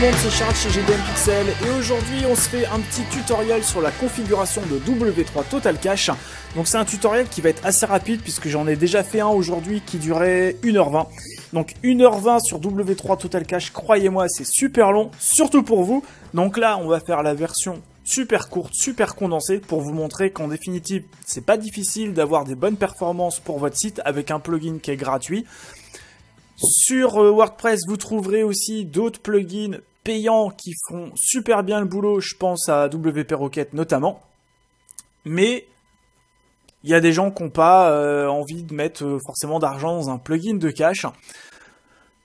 monde, c'est Charles chez GDM Pixel et aujourd'hui on se fait un petit tutoriel sur la configuration de W3 Total Cache. Donc c'est un tutoriel qui va être assez rapide puisque j'en ai déjà fait un aujourd'hui qui durait 1h20. Donc 1h20 sur W3 Total Cache, croyez-moi c'est super long, surtout pour vous. Donc là on va faire la version super courte, super condensée pour vous montrer qu'en définitive c'est pas difficile d'avoir des bonnes performances pour votre site avec un plugin qui est gratuit. Sur WordPress, vous trouverez aussi d'autres plugins payants qui font super bien le boulot, je pense à WP Rocket notamment. Mais il y a des gens qui n'ont pas envie de mettre forcément d'argent dans un plugin de cache.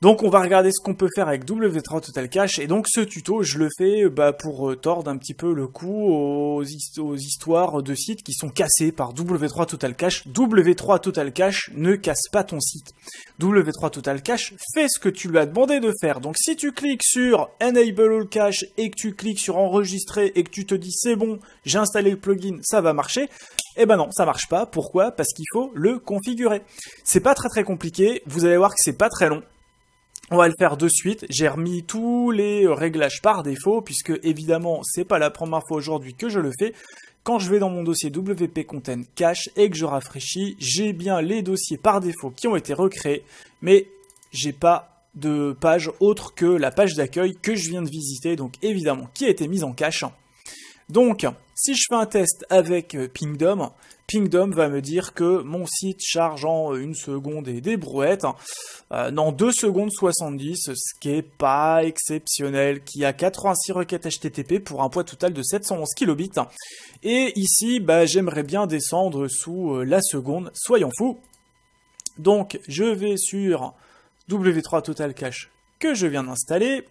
Donc on va regarder ce qu'on peut faire avec W3 Total Cache. Et donc ce tuto, je le fais pour tordre un petit peu le cou aux histoires de sites qui sont cassés par W3 Total Cache. W3 Total Cache ne casse pas ton site. W3 Total Cache fait ce que tu lui as demandé de faire. Donc si tu cliques sur Enable All Cache et que tu cliques sur Enregistrer et que tu te dis c'est bon, j'ai installé le plugin, ça va marcher. Eh ben non, ça marche pas. Pourquoi? Parce qu'il faut le configurer. C'est pas très compliqué. Vous allez voir que c'est pas très long. On va le faire de suite. J'ai remis tous les réglages par défaut, puisque évidemment, c'est pas la première fois aujourd'hui que je le fais. Quand je vais dans mon dossier WP Content Cache et que je rafraîchis, j'ai bien les dossiers par défaut qui ont été recréés, mais j'ai pas de page autre que la page d'accueil que je viens de visiter, donc évidemment, qui a été mise en cache. Donc, si je fais un test avec Pingdom, Pingdom va me dire que mon site charge en 1 seconde et des brouettes, non 2 secondes 70, ce qui est pas exceptionnel, qui a 86 requêtes HTTP pour un poids total de 711 kilobits. Et ici, j'aimerais bien descendre sous la seconde, soyons fous. Donc, je vais sur W3 Total Cache que je viens d'installer.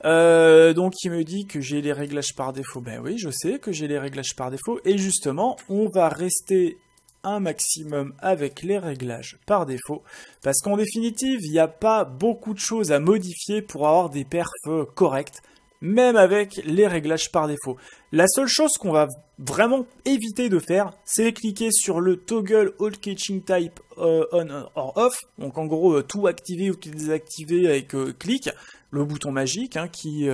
Donc il me dit que j'ai les réglages par défaut. Ben oui, je sais que j'ai les réglages par défaut. Et justement, on va rester un maximum avec les réglages par défaut. Parce qu'en définitive, il n'y a pas beaucoup de choses à modifier pour avoir des perfs corrects. Même avec les réglages par défaut. La seule chose qu'on va vraiment éviter de faire, c'est cliquer sur le toggle all caching type on or off. Donc en gros, tout activer ou tout désactiver avec clic. Le bouton magique qui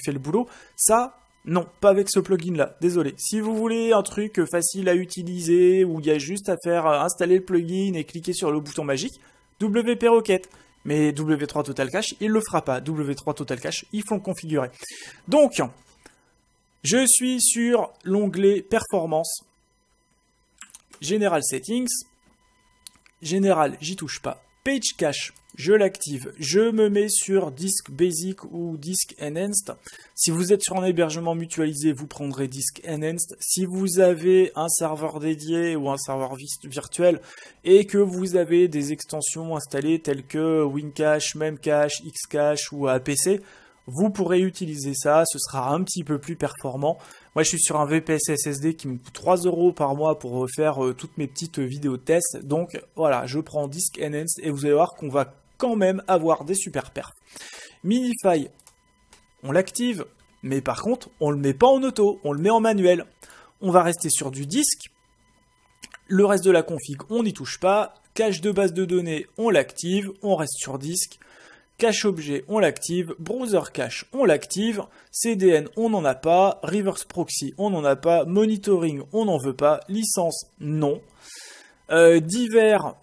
fait le boulot. Ça, non, pas avec ce plugin-là. Désolé. Si vous voulez un truc facile à utiliser, où il y a juste à faire installer le plugin et cliquer sur le bouton magique, WP Rocket. Mais W3 Total Cache, il ne le fera pas. W3 Total Cache, il faut le configurer. Donc, je suis sur l'onglet Performance, General Settings, Général, j'y touche pas. Page Cache, je l'active. Je me mets sur Disk Basic ou Disk Enhanced. Si vous êtes sur un hébergement mutualisé, vous prendrez Disk Enhanced. Si vous avez un serveur dédié ou un serveur virtuel et que vous avez des extensions installées telles que WinCache, Memcache, Xcache ou APC, vous pourrez utiliser ça. Ce sera un petit peu plus performant. Moi, je suis sur un VPS SSD qui me coûte 3 € par mois pour faire toutes mes petites vidéos de test. Donc, voilà, je prends Disk Enhanced et vous allez voir qu'on va quand même avoir des super perfs. Minify, on l'active, mais par contre, on ne le met pas en auto, on le met en manuel. On va rester sur du disque. Le reste de la config, on n'y touche pas. Cache de base de données, on l'active, on reste sur disque. Cache objet, on l'active. Browser cache, on l'active. CDN, on n'en a pas. Reverse proxy, on n'en a pas. Monitoring, on n'en veut pas. Licence, non. Divers,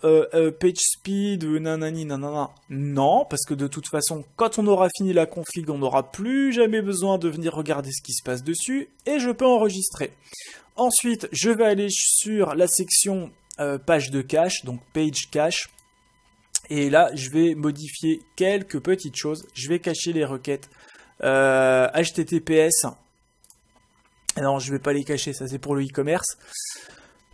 page speed, nanani, nanana, non. Parce que de toute façon, quand on aura fini la config, on n'aura plus jamais besoin de venir regarder ce qui se passe dessus. Et je peux enregistrer. Ensuite, je vais aller sur la section page de cache, donc page cache. Et là, je vais modifier quelques petites choses. Je vais cacher les requêtes HTTPS. Non, je ne vais pas les cacher, ça c'est pour le e-commerce.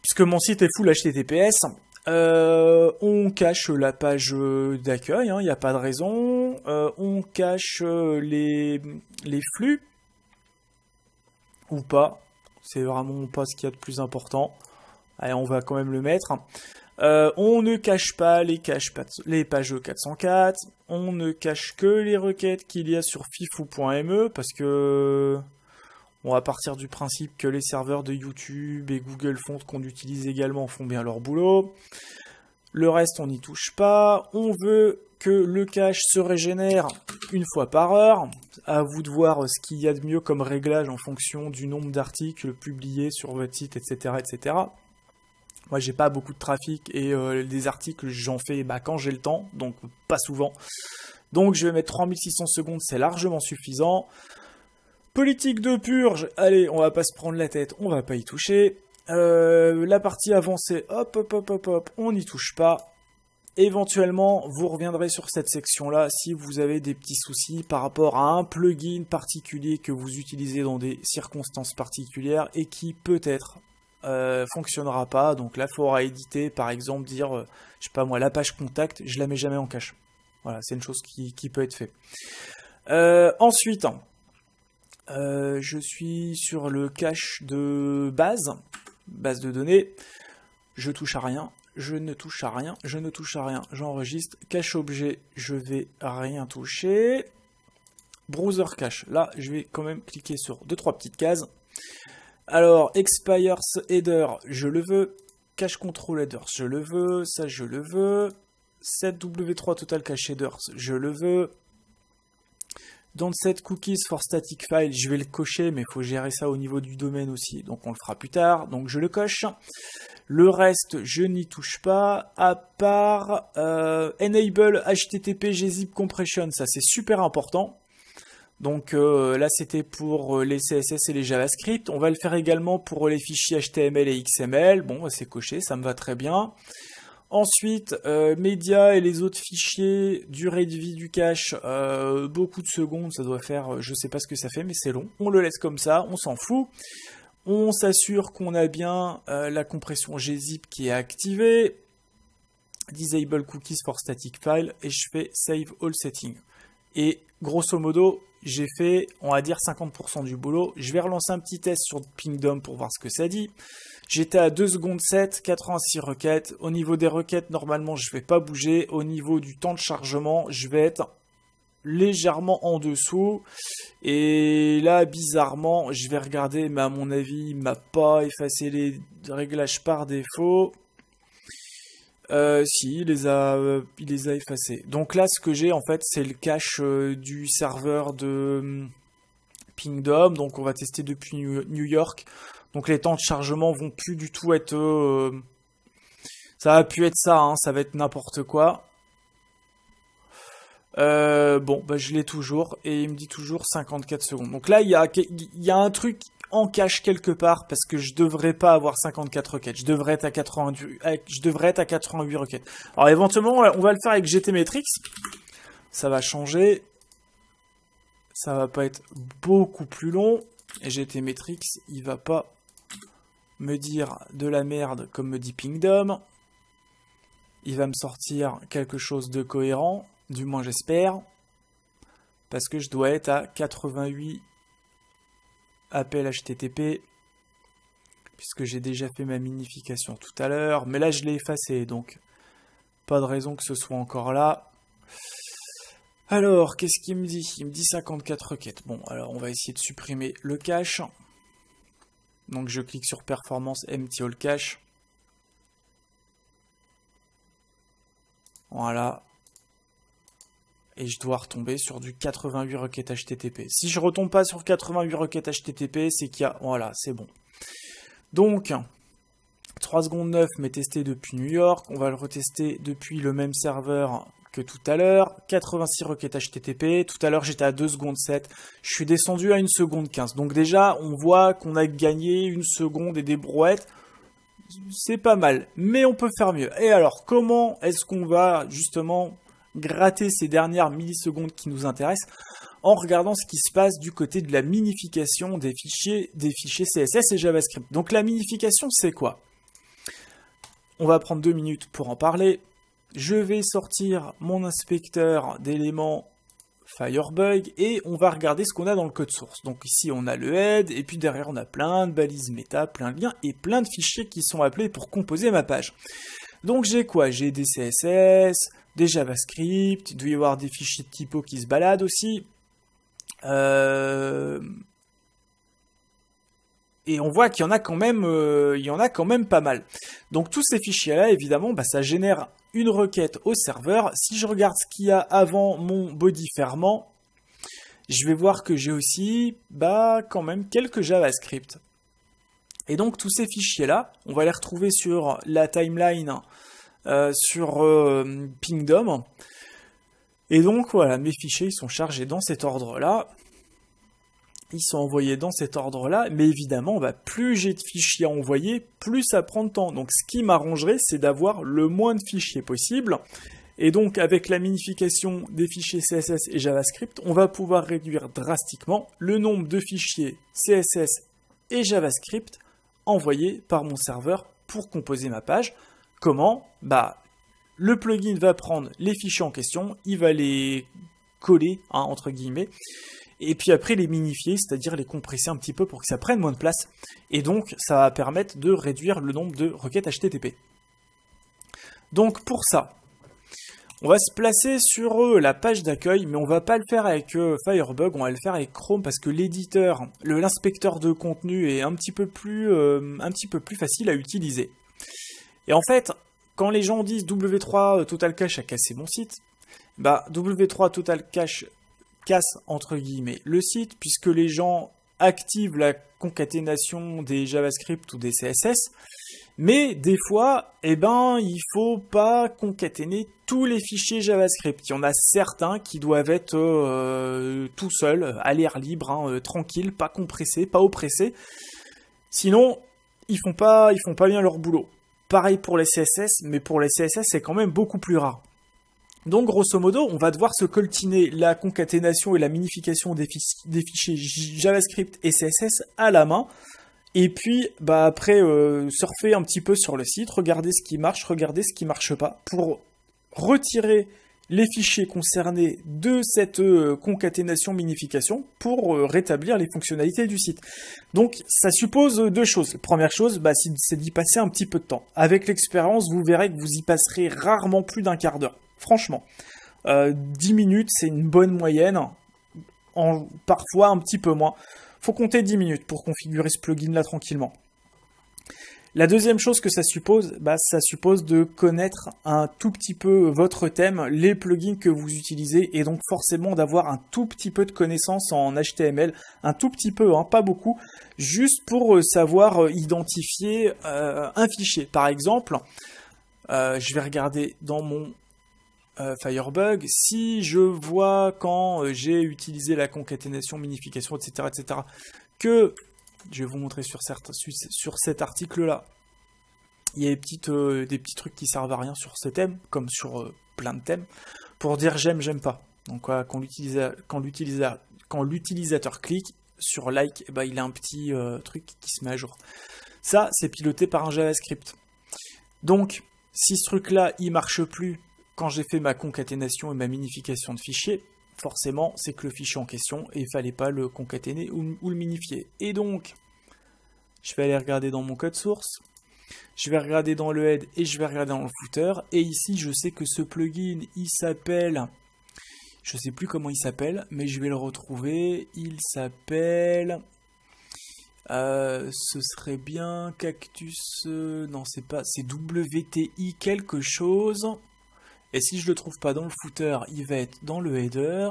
Puisque mon site est full HTTPS. On cache la page d'accueil, il n'y a pas de raison. On cache les flux. Ou pas. C'est vraiment pas ce qu'il y a de plus important. Allez, on va quand même le mettre. On ne cache pas les pages 404, on ne cache que les requêtes qu'il y a sur fifou.me parce que on va partir du principe que les serveurs de YouTube et Google Fonts qu'on utilise également font bien leur boulot. Le reste, on n'y touche pas. On veut que le cache se régénère une fois par heure. À vous de voir ce qu'il y a de mieux comme réglage en fonction du nombre d'articles publiés sur votre site, etc., etc. Moi, j'ai pas beaucoup de trafic et des articles, j'en fais quand j'ai le temps, donc pas souvent. Donc, je vais mettre 3600 secondes, c'est largement suffisant. Politique de purge, allez, on va pas se prendre la tête, on va pas y toucher. La partie avancée, hop, hop, hop, hop, hop, on n'y touche pas. Éventuellement, vous reviendrez sur cette section-là si vous avez des petits soucis par rapport à un plugin particulier que vous utilisez dans des circonstances particulières et qui peut-être fonctionnera pas. Donc là, il faudra éditer, par exemple, dire, je sais pas moi, la page contact, je la mets jamais en cache. Voilà, c'est une chose qui peut être faite. Ensuite, je suis sur le cache de base de données. Je touche à rien. Je ne touche à rien, je ne touche à rien, j'enregistre, cache objet, je vais rien toucher, browser cache, là je vais quand même cliquer sur 2-3 petites cases, alors expires header, je le veux, cache control headers, je le veux, ça je le veux, set w3 total cache headers, je le veux, don't set cookies for static file, je vais le cocher, mais il faut gérer ça au niveau du domaine aussi, donc on le fera plus tard, donc je le coche. Le reste, je n'y touche pas, à part Enable HTTP gzip compression, ça c'est super important. Donc là c'était pour les CSS et les JavaScript. On va le faire également pour les fichiers HTML et XML. Bon, c'est coché, ça me va très bien. Ensuite, médias et les autres fichiers, durée de vie du cache, beaucoup de secondes, ça doit faire, je sais pas ce que ça fait, mais c'est long. On le laisse comme ça, on s'en fout. On s'assure qu'on a bien la compression gzip qui est activée. Disable cookies for static file. Et je fais save all settings. Et grosso modo, j'ai fait, on va dire, 50% du boulot. Je vais relancer un petit test sur Pingdom pour voir ce que ça dit. J'étais à 2 secondes 7, 86 requêtes. Au niveau des requêtes, normalement, je ne vais pas bouger. Au niveau du temps de chargement, je vais être légèrement en dessous, et là bizarrement je vais regarder, mais à mon avis il m'a pas effacé les réglages par défaut. Si, il les a effacés. Donc là ce que j'ai en fait c'est le cache du serveur de Pingdom, donc on va tester depuis New York. Donc les temps de chargement vont plus du tout être ça va plus être ça, hein, ça va être n'importe quoi. Bon, bah, je l'ai toujours, et il me dit toujours 54 secondes. Donc là, il y a un truc en cache quelque part, parce que je devrais pas avoir 54 requêtes. Je devrais être à 88 requêtes. Alors éventuellement, on va le faire avec GTmetrix. Ça va changer. Ça va pas être beaucoup plus long. Et GTmetrix, il va pas me dire de la merde comme me dit Pingdom. Il va me sortir quelque chose de cohérent. Du moins j'espère, parce que je dois être à 88 appels HTTP, puisque j'ai déjà fait ma minification tout à l'heure, mais là je l'ai effacé, donc pas de raison que ce soit encore là. Alors, qu'est-ce qu'il me dit? Il me dit 54 requêtes. Bon, alors on va essayer de supprimer le cache. Donc je clique sur Performance Empty All Cache. Voilà. Et je dois retomber sur du 88 requêtes HTTP. Si je retombe pas sur 88 requêtes HTTP, c'est qu'il y a... Voilà, c'est bon. Donc, 3 secondes 9, mais testé depuis New York. On va le retester depuis le même serveur que tout à l'heure. 86 requêtes HTTP. Tout à l'heure, j'étais à 2 secondes 7. Je suis descendu à 1 seconde 15. Donc déjà, on voit qu'on a gagné 1 seconde et des brouettes. C'est pas mal, mais on peut faire mieux. Et alors, comment est-ce qu'on va justement gratter ces dernières millisecondes qui nous intéressent en regardant ce qui se passe du côté de la minification des fichiers CSS et JavaScript. Donc la minification, c'est quoi? On va prendre 2 minutes pour en parler. Je vais sortir mon inspecteur d'éléments Firebug et on va regarder ce qu'on a dans le code source. Donc ici on a le head et puis derrière on a plein de balises méta, plein de liens et plein de fichiers qui sont appelés pour composer ma page. Donc j'ai quoi? J'ai des CSS, des JavaScript, il doit y avoir des fichiers de typo qui se baladent aussi. Et on voit qu'il y en a quand même pas mal. Donc tous ces fichiers-là, évidemment, bah, ça génère une requête au serveur. Si je regarde ce qu'il y a avant mon body fermant, je vais voir que j'ai aussi quand même quelques JavaScript. Et donc tous ces fichiers-là, on va les retrouver sur la timeline, sur Pingdom. Et donc voilà, mes fichiers ils sont chargés dans cet ordre-là. Ils sont envoyés dans cet ordre-là, mais évidemment, plus j'ai de fichiers à envoyer, plus ça prend de temps. Donc ce qui m'arrangerait, c'est d'avoir le moins de fichiers possible. Et donc avec la minification des fichiers CSS et JavaScript, on va pouvoir réduire drastiquement le nombre de fichiers CSS et JavaScript envoyés par mon serveur pour composer ma page. Comment ? Le plugin va prendre les fichiers en question, il va les coller, entre guillemets, et puis après les minifier, c'est-à-dire les compresser un petit peu pour que ça prenne moins de place, et donc ça va permettre de réduire le nombre de requêtes HTTP. Donc pour ça, on va se placer sur la page d'accueil, mais on va pas le faire avec Firebug, on va le faire avec Chrome parce que l'éditeur, l'inspecteur de contenu est un petit peu plus facile à utiliser. Et en fait, quand les gens disent W3 Total Cache a cassé mon site, W3 Total Cache casse entre guillemets le site puisque les gens activent la concaténation des JavaScript ou des CSS, mais des fois, il faut pas concaténer tous les fichiers JavaScript. Il y en a certains qui doivent être tout seuls, à l'air libre, tranquille, pas compressés, pas oppressés. Sinon, ils font pas bien leur boulot. Pareil pour les CSS, mais pour les CSS, c'est quand même beaucoup plus rare. Donc, grosso modo, on va devoir se coltiner la concaténation et la minification des fichiers JavaScript et CSS à la main. Et puis, après, surfer un petit peu sur le site, regarder ce qui marche, regarder ce qui marche pas, pour retirer les fichiers concernés de cette concaténation minification pour rétablir les fonctionnalités du site. Donc ça suppose deux choses. Première chose, c'est d'y passer un petit peu de temps. Avec l'expérience, vous verrez que vous y passerez rarement plus d'un quart d'heure. Franchement, 10 minutes, c'est une bonne moyenne, parfois un petit peu moins. Faut compter 10 minutes pour configurer ce plugin-là tranquillement. La deuxième chose que ça suppose, ça suppose de connaître un tout petit peu votre thème, les plugins que vous utilisez, et donc forcément d'avoir un tout petit peu de connaissances en HTML, un tout petit peu, pas beaucoup, juste pour savoir identifier un fichier. Par exemple, je vais regarder dans mon Firebug, si je vois quand j'ai utilisé la concaténation, minification, etc., que je vais vous montrer sur cet article-là. Il y a des petits trucs qui servent à rien sur ce thème, comme sur plein de thèmes, pour dire j'aime pas. Donc quand l'utilisateur clique sur like, il a un petit truc qui se met à jour. Ça, c'est piloté par un JavaScript. Donc, si ce truc-là, il marche plus quand j'ai fait ma concaténation et ma minification de fichiers, forcément, c'est que le fichier en question, et il fallait pas le concaténer ou le minifier. Et donc, je vais aller regarder dans mon code source, je vais regarder dans le head et je vais regarder dans le footer. Et ici, je sais que ce plugin, il s'appelle, je sais plus comment il s'appelle, mais je vais le retrouver. Il s'appelle, ce serait bien Cactus, non c'est pas, c'est WTI quelque chose. Et si je le trouve pas dans le footer, il va être dans le header.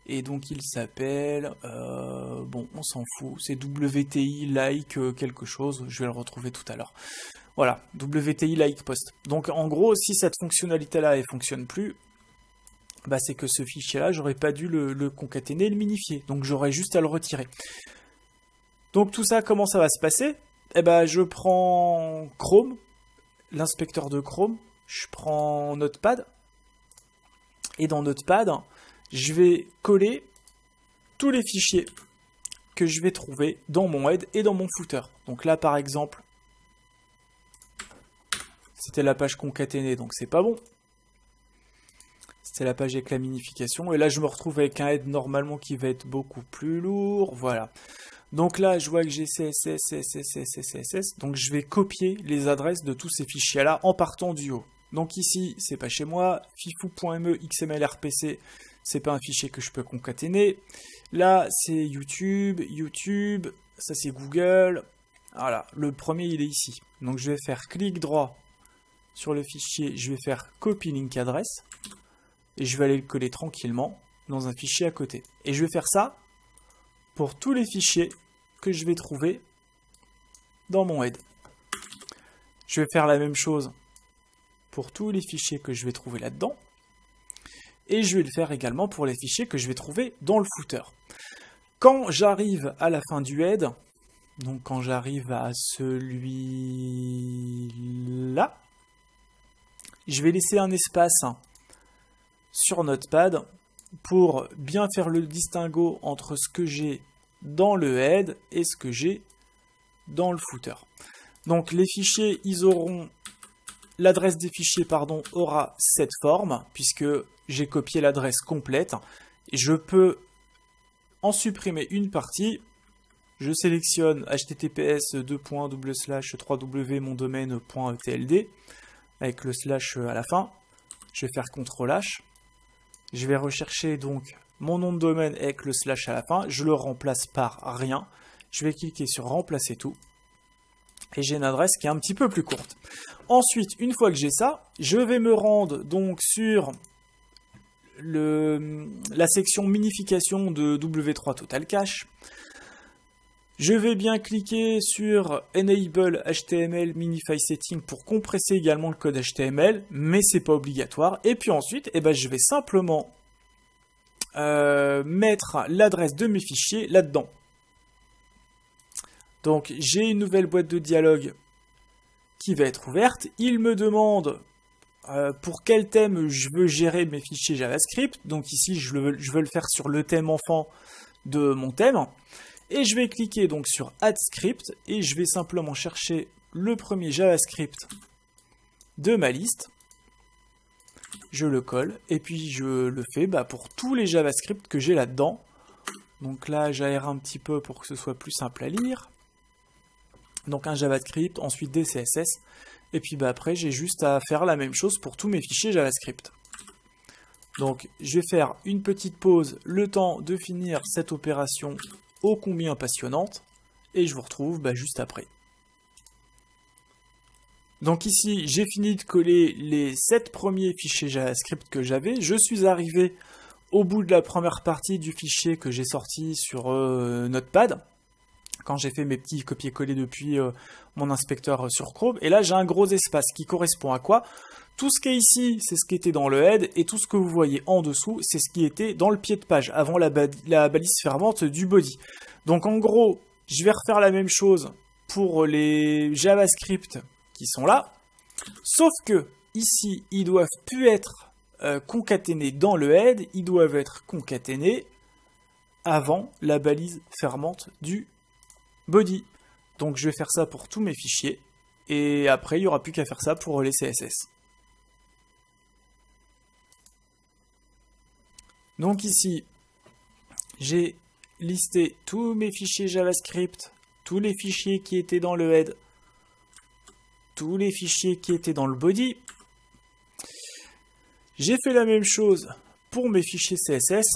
Et donc il s'appelle, on s'en fout, c'est WTI like quelque chose, je vais le retrouver tout à l'heure. Voilà, WTI like post. Donc en gros, si cette fonctionnalité-là ne fonctionne plus, c'est que ce fichier-là, j'aurais pas dû le concaténer et le minifier. Donc j'aurais juste à le retirer. Donc tout ça, comment ça va se passer ? Je prends Chrome, l'inspecteur de Chrome, je prends Notepad, et dans Notepad, je vais coller tous les fichiers que je vais trouver dans mon head et dans mon footer. Donc là, par exemple, c'était la page concaténée, donc c'est pas bon. C'était la page avec la minification. Et là, je me retrouve avec un head normalement qui va être beaucoup plus lourd. Voilà. Donc là, je vois que j'ai CSS, CSS, CSS. Donc je vais copier les adresses de tous ces fichiers-là en partant du haut. Donc ici, c'est pas chez moi. Fifou.me XMLRPC, c'est pas un fichier que je peux concaténer. Là, c'est YouTube, ça c'est Google. Voilà, le premier il est ici. Donc je vais faire clic droit sur le fichier, je vais faire copy link adresse et je vais aller le coller tranquillement dans un fichier à côté. Et je vais faire ça pour tous les fichiers que je vais trouver dans mon head. Je vais faire la même chose pour tous les fichiers que je vais trouver là-dedans. Et je vais le faire également pour les fichiers que je vais trouver dans le footer. Quand j'arrive à la fin du head, donc quand j'arrive à celui-là, je vais laisser un espace sur Notepad pour bien faire le distinguo entre ce que j'ai dans le head et ce que j'ai dans le footer. Donc les fichiers, ils auront, l'adresse des fichiers, pardon, aura cette forme, puisque j'ai copié l'adresse complète. Et je peux en supprimer une partie. Je sélectionne https://www.mondomaine.tld avec le slash à la fin. Je vais faire CTRL-H. Je vais rechercher donc mon nom de domaine avec le slash à la fin. Je le remplace par rien. Je vais cliquer sur remplacer tout. Et j'ai une adresse qui est un petit peu plus courte. Ensuite, une fois que j'ai ça, je vais me rendre donc sur la section minification de W3 Total Cache. Je vais bien cliquer sur Enable HTML Minify Setting pour compresser également le code HTML, mais c'est pas obligatoire. Et puis ensuite, je vais simplement mettre l'adresse de mes fichiers là-dedans. Donc j'ai une nouvelle boîte de dialogue qui va être ouverte. Il me demande pour quel thème je veux gérer mes fichiers JavaScript. Donc ici je veux le faire sur le thème enfant de mon thème. Et je vais cliquer donc sur Add Script et je vais simplement chercher le premier JavaScript de ma liste. Je le colle et puis je le fais pour tous les JavaScript que j'ai là-dedans. Donc là j'aère un petit peu pour que ce soit plus simple à lire. Donc un JavaScript, ensuite des CSS. Et puis après j'ai juste à faire la même chose pour tous mes fichiers JavaScript. Donc je vais faire une petite pause, le temps de finir cette opération ô combien passionnante, et je vous retrouve juste après. Donc ici, j'ai fini de coller les 7 premiers fichiers JavaScript que j'avais. Je suis arrivé au bout de la première partie du fichier que j'ai sorti sur Notepad, quand j'ai fait mes petits copier-coller depuis mon inspecteur sur Chrome. Et là, j'ai un gros espace qui correspond à quoi? Tout ce qui est ici, c'est ce qui était dans le head, et tout ce que vous voyez en dessous, c'est ce qui était dans le pied de page, avant la balise fermante du body. Donc en gros, je vais refaire la même chose pour les JavaScript qui sont là, sauf que ici, ils doivent plus être concaténés dans le head, ils doivent être concaténés avant la balise fermante du body. Donc je vais faire ça pour tous mes fichiers, et après, il n'y aura plus qu'à faire ça pour les CSS. Donc ici, j'ai listé tous mes fichiers JavaScript, tous les fichiers qui étaient dans le head, tous les fichiers qui étaient dans le body. J'ai fait la même chose pour mes fichiers CSS.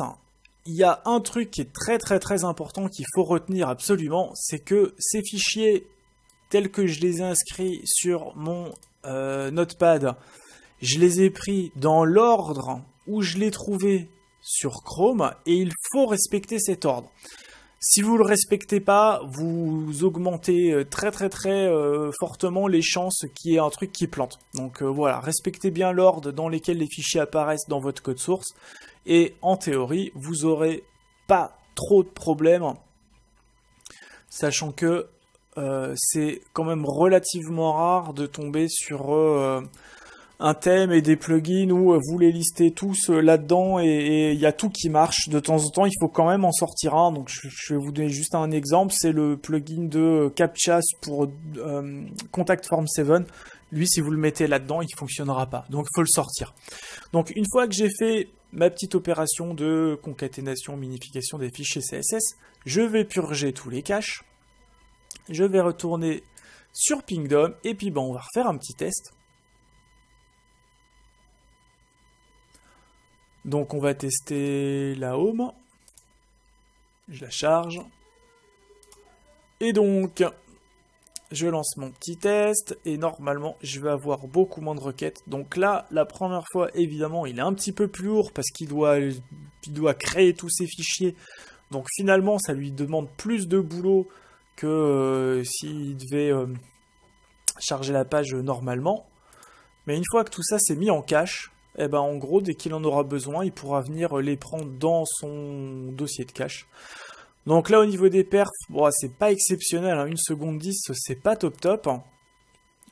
Il y a un truc qui est très important qu'il faut retenir absolument, c'est que ces fichiers tels que je les ai inscrits sur mon Notepad, je les ai pris dans l'ordre où je les trouvais sur Chrome, et il faut respecter cet ordre. Si vous ne le respectez pas, vous augmentez très fortement les chances qu'il y ait un truc qui plante. Donc voilà, respectez bien l'ordre dans lequel les fichiers apparaissent dans votre code source, et en théorie, vous n'aurez pas trop de problèmes, sachant que c'est quand même relativement rare de tomber sur un thème et des plugins où vous les listez tous là-dedans et il y a tout qui marche. De temps en temps, il faut quand même en sortir un. Donc je vais vous donner juste un exemple, c'est le plugin de CAPTCHA pour Contact Form 7. Lui, si vous le mettez là-dedans, il ne fonctionnera pas. Donc il faut le sortir. Donc une fois que j'ai fait ma petite opération de concaténation, minification des fichiers CSS, je vais purger tous les caches. Je vais retourner sur Pingdom et puis on va refaire un petit test. Donc on va tester la home, je la charge, Et donc, je lance mon petit test, et normalement, je vais avoir beaucoup moins de requêtes. Donc là, la première fois, évidemment, il est un petit peu plus lourd, parce qu'il doit créer tous ces fichiers. Donc finalement, ça lui demande plus de boulot que s'il devait charger la page normalement. Mais une fois que tout ça s'est mis en cache, eh ben en gros, dès qu'il en aura besoin, il pourra venir les prendre dans son dossier de cache. Donc là, au niveau des perfs, bon, c'est pas exceptionnel, hein, 1 seconde 10, c'est pas top.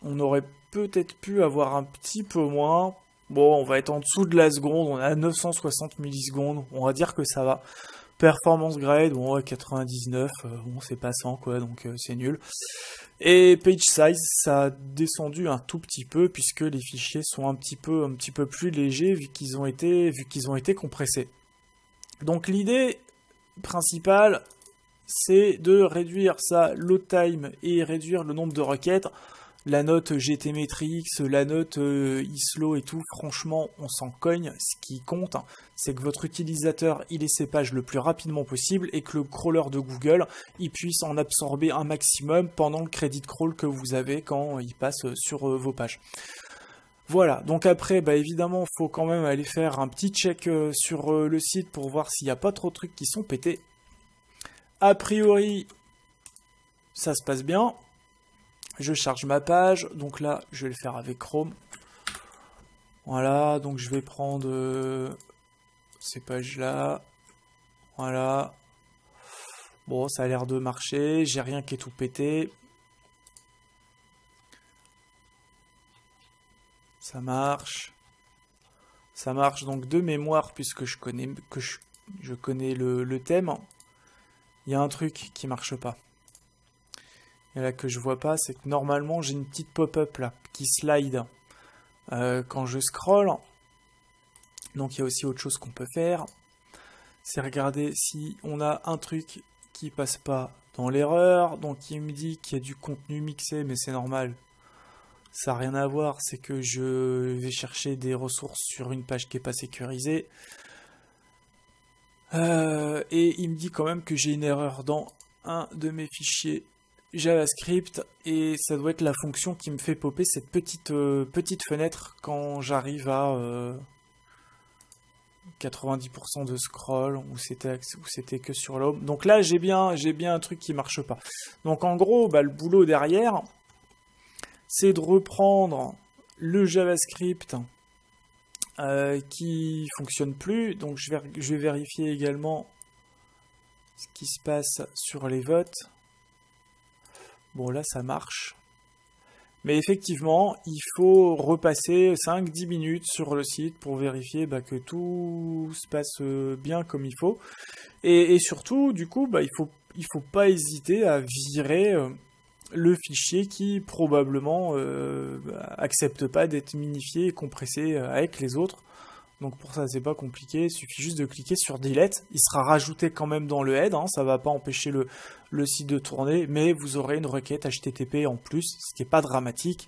On aurait peut-être pu avoir un petit peu moins. Bon, on va être en dessous de la seconde, on est à 960 millisecondes, on va dire que ça va. Performance grade, bon, ouais, 99, bon, c'est pas 100, quoi, donc c'est nul. Et page size, ça a descendu un tout petit peu, puisque les fichiers sont un petit peu plus légers, vu qu'ils ont été compressés. Donc l'idée principale, c'est de réduire sa load time et réduire le nombre de requêtes. La note GTmetrix, la note islow et tout, franchement, on s'en cogne. Ce qui compte, c'est que votre utilisateur, il ait ses pages le plus rapidement possible et que le crawler de Google, il puisse en absorber un maximum pendant le credit crawl que vous avez quand il passe sur vos pages. Voilà, donc après, bah évidemment, il faut quand même aller faire un petit check sur le site pour voir s'il n'y a pas trop de trucs qui sont pétés. A priori, ça se passe bien. Je charge ma page, donc là, je vais le faire avec Chrome. Voilà, donc je vais prendre ces pages-là. Voilà. Bon, ça a l'air de marcher, j'ai rien qui est tout pété. Ça marche. Ça marche donc de mémoire, puisque je connais le thème. Il y a un truc qui marche pas. Et là que je vois pas, c'est que normalement j'ai une petite pop-up là qui slide quand je scroll. Donc il y a aussi autre chose qu'on peut faire, c'est regarder si on a un truc qui passe pas dans l'erreur. Donc il me dit qu'il y a du contenu mixé, mais c'est normal, ça n'a rien à voir, c'est que je vais chercher des ressources sur une page qui n'est pas sécurisée. Et il me dit quand même que j'ai une erreur dans un de mes fichiers JavaScript, et ça doit être la fonction qui me fait popper cette petite fenêtre quand j'arrive à 90% de scroll, où c'était que sur l'home. Donc là j'ai bien un truc qui marche pas. Donc en gros, bah, le boulot derrière, c'est de reprendre le JavaScript qui fonctionne plus. Donc je vais vérifier également ce qui se passe sur les votes. Bon, là ça marche. Mais effectivement, il faut repasser 5-10 minutes sur le site pour vérifier que tout se passe bien comme il faut. Et surtout, du coup, il faut pas hésiter à virer le fichier qui probablement accepte pas d'être minifié et compressé avec les autres. Donc pour ça, c'est pas compliqué, il suffit juste de cliquer sur Delete. Il sera rajouté quand même dans le head, hein, ça va pas empêcher le site de tourner, mais vous aurez une requête HTTP en plus, ce qui n'est pas dramatique.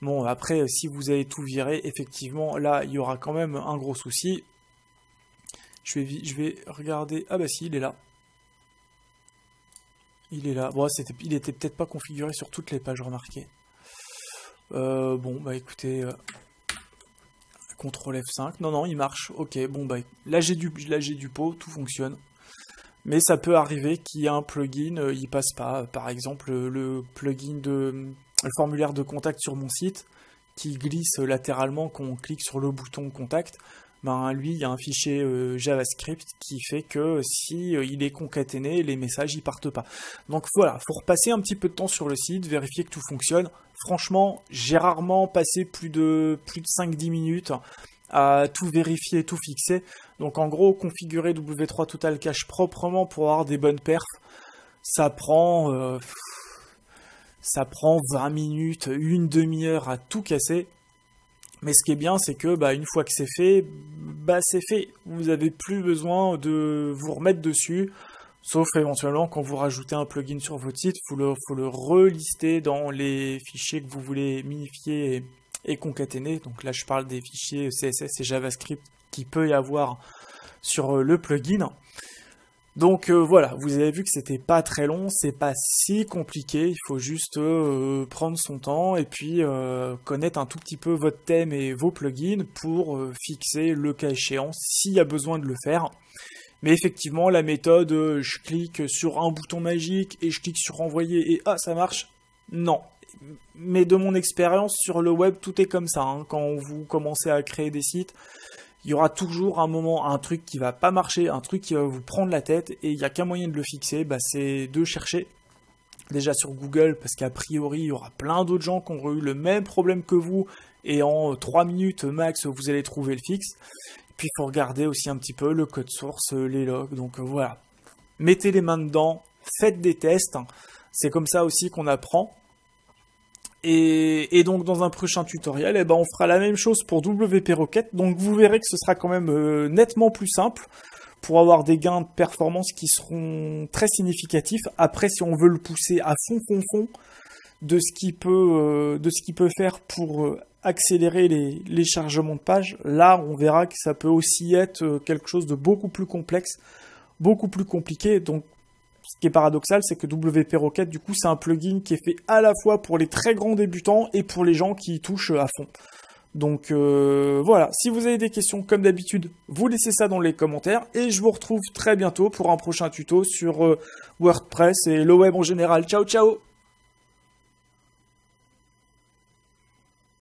Bon, après, si vous avez tout viré, effectivement, là, il y aura quand même un gros souci. Je vais regarder... Ah bah si, il est là. Il est là. Bon, il était peut-être pas configuré sur toutes les pages, remarquez. Bon, bah écoutez... CTRL F5, non, il marche, ok, bon là j'ai du pot, tout fonctionne. Mais ça peut arriver qu'il y ait un plugin, il passe pas, par exemple le plugin le formulaire de contact sur mon site, qui glisse latéralement quand on clique sur le bouton contact, lui il y a un fichier JavaScript qui fait que si il est concaténé, les messages ils partent pas. Donc voilà, faut repasser un petit peu de temps sur le site, vérifier que tout fonctionne. Franchement, j'ai rarement passé plus de 5-10 minutes à tout vérifier, tout fixer. Donc en gros, configurer W3 Total Cache proprement pour avoir des bonnes perfs, ça prend 20 minutes, une demi-heure à tout casser. Mais ce qui est bien, c'est que une fois que c'est fait, c'est fait. Vous n'avez plus besoin de vous remettre dessus. Sauf éventuellement quand vous rajoutez un plugin sur votre site, faut le relister dans les fichiers que vous voulez minifier et concaténer. Donc là je parle des fichiers CSS et JavaScript qu'il peut y avoir sur le plugin. Donc voilà, vous avez vu que c'était pas très long, c'est pas si compliqué, il faut juste prendre son temps et puis connaître un tout petit peu votre thème et vos plugins pour fixer le cas échéant s'il y a besoin de le faire. Mais effectivement, la méthode, je clique sur un bouton magique et je clique sur envoyer et ah, ça marche. Non. Mais de mon expérience sur le web, tout est comme ça. Hein. Quand vous commencez à créer des sites, il y aura toujours un moment, un truc qui va pas marcher, un truc qui va vous prendre la tête, et il n'y a qu'un moyen de le fixer, c'est de chercher déjà sur Google, parce qu'a priori, il y aura plein d'autres gens qui ont eu le même problème que vous, et en 3 minutes max, vous allez trouver le fixe. Puis il faut regarder aussi un petit peu le code source, les logs, donc voilà. Mettez les mains dedans, faites des tests, c'est comme ça aussi qu'on apprend. Et donc dans un prochain tutoriel, on fera la même chose pour WP Rocket. Donc vous verrez que ce sera quand même nettement plus simple pour avoir des gains de performance qui seront très significatifs. Après, si on veut le pousser à fond de ce qu'il peut faire pour accélérer les chargements de pages, là on verra que ça peut aussi être quelque chose de beaucoup plus complexe, beaucoup plus compliqué. Donc ce qui est paradoxal, c'est que WP Rocket, du coup, c'est un plugin qui est fait à la fois pour les très grands débutants et pour les gens qui y touchent à fond. Donc voilà, si vous avez des questions, comme d'habitude, vous laissez ça dans les commentaires, et je vous retrouve très bientôt pour un prochain tuto sur WordPress et le web en général. Ciao, ciao!